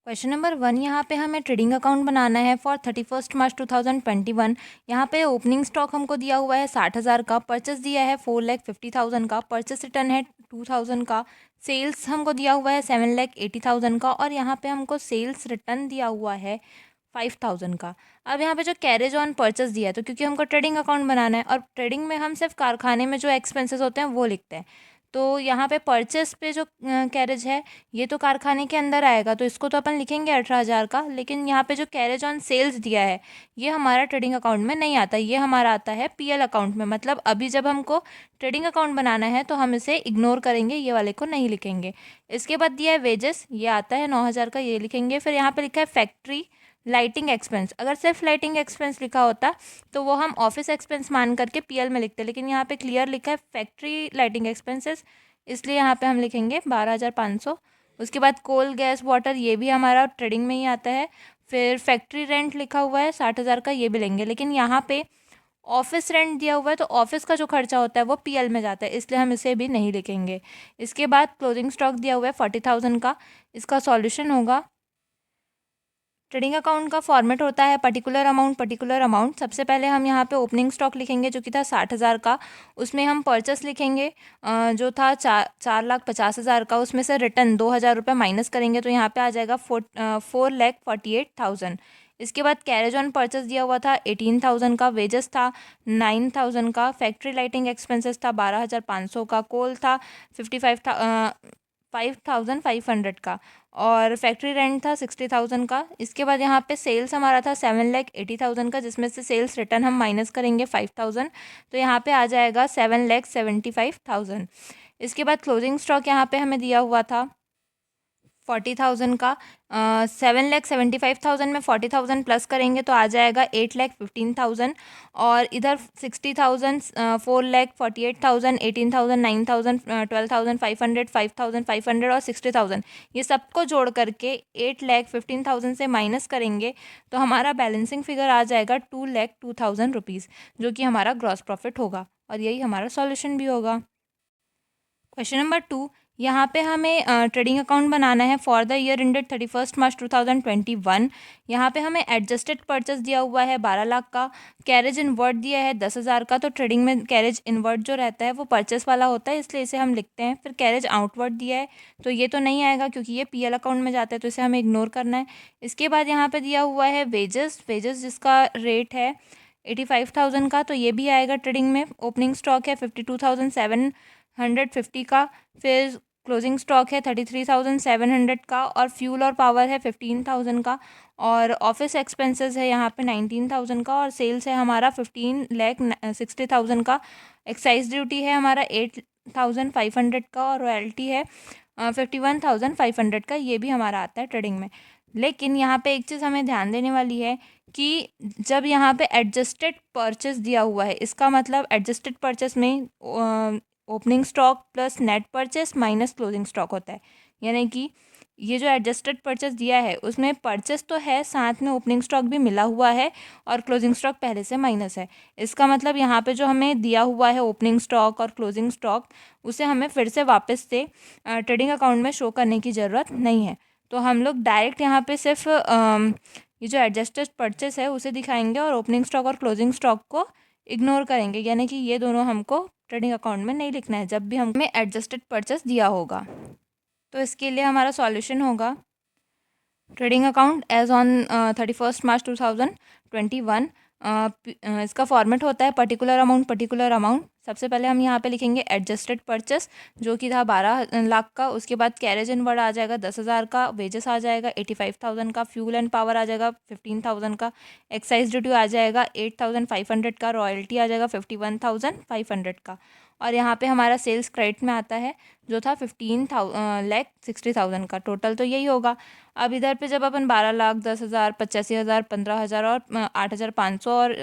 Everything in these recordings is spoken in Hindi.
क्वेश्चन नंबर 1 यहाँ पे हमें ट्रेडिंग अकाउंट बनाना है फॉर 31 मार्च 2021। यहाँ पे ओपनिंग स्टॉक हमको दिया हुआ है 60,000 का, परचेस दिया है 4,50,000 का, परचेस रिटर्न है 2,000 का, सेल्स हमको दिया हुआ है 7,80,000 का और यहाँ पे हमको सेल्स रिटर्न दिया हुआ है 5,000 का। अब यहाँ पे जो कैरेज ऑन परचेस दिया है, तो क्योंकि हमको ट्रेडिंग अकाउंट बनाना है और ट्रेडिंग में हम सिर्फ कारखाने में जो एक्सपेंसेस होते हैं वो लिखते हैं, तो यहाँ पे परचेस पे जो कैरेज है ये तो कारखाने के अंदर आएगा, तो इसको तो अपन लिखेंगे 18,000 का। लेकिन यहाँ पे जो कैरेज ऑन सेल्स दिया है ये हमारा ट्रेडिंग अकाउंट में नहीं आता, ये हमारा आता है पीएल अकाउंट में। मतलब अभी जब हमको ट्रेडिंग अकाउंट बनाना है तो हम इसे इग्नोर करेंगे, ये वाले को नहीं लिखेंगे। इसके बाद दिया है वेजेस, ये आता है 9,000 का, ये लिखेंगे। फिर यहाँ पे लिखा है फैक्ट्री लाइटिंग एक्सपेंस। अगर सिर्फ लाइटिंग एक्सपेंस लिखा होता तो वो हम ऑफिस एक्सपेंस मान करके पीएल में लिखते, लेकिन यहाँ पे क्लियर लिखा है फैक्ट्री लाइटिंग एक्सपेंसेस, इसलिए यहाँ पे हम लिखेंगे 12,500। उसके बाद कोल गैस वाटर, ये भी हमारा ट्रेडिंग में ही आता है। फिर फैक्ट्री रेंट लिखा हुआ है 60,000 का, ये भी लेंगे। लेकिन यहाँ पे ऑफिस रेंट दिया हुआ है तो ऑफिस का जो खर्चा होता है वो पीएल में जाता है, इसलिए हम इसे भी नहीं लिखेंगे। इसके बाद क्लोजिंग स्टॉक दिया हुआ है 40,000 का। इसका सॉल्यूशन होगा, ट्रेडिंग अकाउंट का फॉर्मेट होता है पर्टिकुलर अमाउंट। सबसे पहले हम यहाँ पे ओपनिंग स्टॉक लिखेंगे जो कि था 60,000 का, उसमें हम परचेस लिखेंगे जो था 4,50,000 का, उसमें से रिटर्न 2,000 रुपये माइनस करेंगे तो यहाँ पे आ जाएगा 4,48,000। इसके बाद कैरेज ऑन परचेस दिया हुआ था 18,000 का, वेजेस था 9,000 का, फैक्ट्री लाइटिंग एक्सपेंसेस था 12,500 का, कोल था 5,500 का और फैक्ट्री रेंट था 60,000 का। इसके बाद यहाँ पे सेल्स हमारा था 7,80,000 का, जिसमें से सेल्स रिटर्न हम माइनस करेंगे 5,000, तो यहाँ पे आ जाएगा 7,75,000। इसके बाद क्लोजिंग स्टॉक यहाँ पे हमें दिया हुआ था 40,000 का। 7,75,000 में 40,000 प्लस करेंगे तो आ जाएगा 8,15,000 और इधर 60,000, 4,48,000, 18,000, 9,000, 12,500, 5,500 और 60,000, ये सबको जोड़ करके 8,15,000 से माइनस करेंगे तो हमारा बैलेंसिंग फिगर आ जाएगा 2,02,000 रुपीज़, जो कि हमारा ग्रॉस प्रॉफिट होगा और यही हमारा सॉल्यूशन भी होगा। क्वेश्चन नंबर 2, यहाँ पे हमें ट्रेडिंग अकाउंट बनाना है फॉर द ईयर एंडेड 31 मार्च 2021। यहाँ पे हमें एडजस्टेड परचेस दिया हुआ है 12 लाख का, कैरेज इनवर्ट दिया है 10,000 का। तो ट्रेडिंग में कैरेज इनवर्ट जो रहता है वो परचेस वाला होता है, इसलिए इसे हम लिखते हैं। फिर कैरेज आउटवर्ड दिया है तो ये तो नहीं आएगा क्योंकि ये पीएल अकाउंट में जाता है, तो इसे हमें इग्नोर करना है। इसके बाद यहाँ पर दिया हुआ है वेजेस जिसका रेट है 85,000 का, तो ये भी आएगा ट्रेडिंग में। ओपनिंग स्टॉक है 52,750 का, फिर क्लोजिंग स्टॉक है 33,700 का और फ्यूल और पावर है 15,000 का और ऑफिस एक्सपेंसेस है यहाँ पे 19,000 का और सेल्स है हमारा 15,60,000 का। एक्साइज ड्यूटी है हमारा 8,500 का और रॉयल्टी है 51,500 का, ये भी हमारा आता है ट्रेडिंग में। लेकिन यहाँ पे एक चीज़ हमें ध्यान देने वाली है कि जब यहाँ पे एडजस्टेड परचेस दिया हुआ है, इसका मतलब एडजस्टेड परचेस में opening stock plus net purchase minus closing stock होता है। यानी कि ये जो एडजस्टेड परचेस दिया है उसमें परचेस तो है, साथ में ओपनिंग स्टॉक भी मिला हुआ है और क्लोजिंग स्टॉक पहले से माइनस है। इसका मतलब यहाँ पे जो हमें दिया हुआ है ओपनिंग स्टॉक और क्लोजिंग स्टॉक, उसे हमें फिर से वापस से ट्रेडिंग अकाउंट में शो करने की ज़रूरत नहीं है। तो हम लोग डायरेक्ट यहाँ पे सिर्फ ये जो एडजस्टेड परचेस है उसे दिखाएंगे और ओपनिंग स्टॉक और क्लोजिंग स्टॉक को इग्नोर करेंगे, यानी कि ये दोनों हमको ट्रेडिंग अकाउंट में नहीं लिखना है जब भी हमें एडजस्टेड परचेस दिया होगा। तो इसके लिए हमारा सॉल्यूशन होगा, ट्रेडिंग अकाउंट एज ऑन 31 मार्च 2021। इसका फॉर्मेट होता है पर्टिकुलर अमाउंट। सबसे पहले हम यहाँ पे लिखेंगे एडजस्टेड परचेस जो कि था 12 लाख का। उसके बाद कैरेज इनवर्ड आ जाएगा 10,000 का, वेजेस आ जाएगा 85,000 का, फ्यूल एंड पावर आ जाएगा 15,000 का, एक्साइज ड्यूटी आ जाएगा 8,500 का, रॉयल्टी आ जाएगा 51,500 का और यहाँ पे हमारा सेल्स क्रेडिट में आता है जो था 15,60,000 का। टोटल तो यही होगा। अब इधर पे जब अपन 12 लाख, 10,000, 85,000, 15,000 और 8,500 और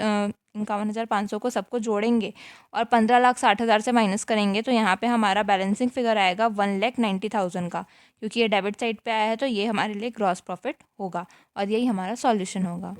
51,500 को सबको जोड़ेंगे और 15,60,000 से माइनस करेंगे तो यहाँ पे हमारा बैलेंसिंग फिगर आएगा 1,90,000 का। क्योंकि ये डेबिट साइड पे आया है तो ये हमारे लिए ग्रॉस प्रॉफिट होगा और यही हमारा सॉल्यूशन होगा।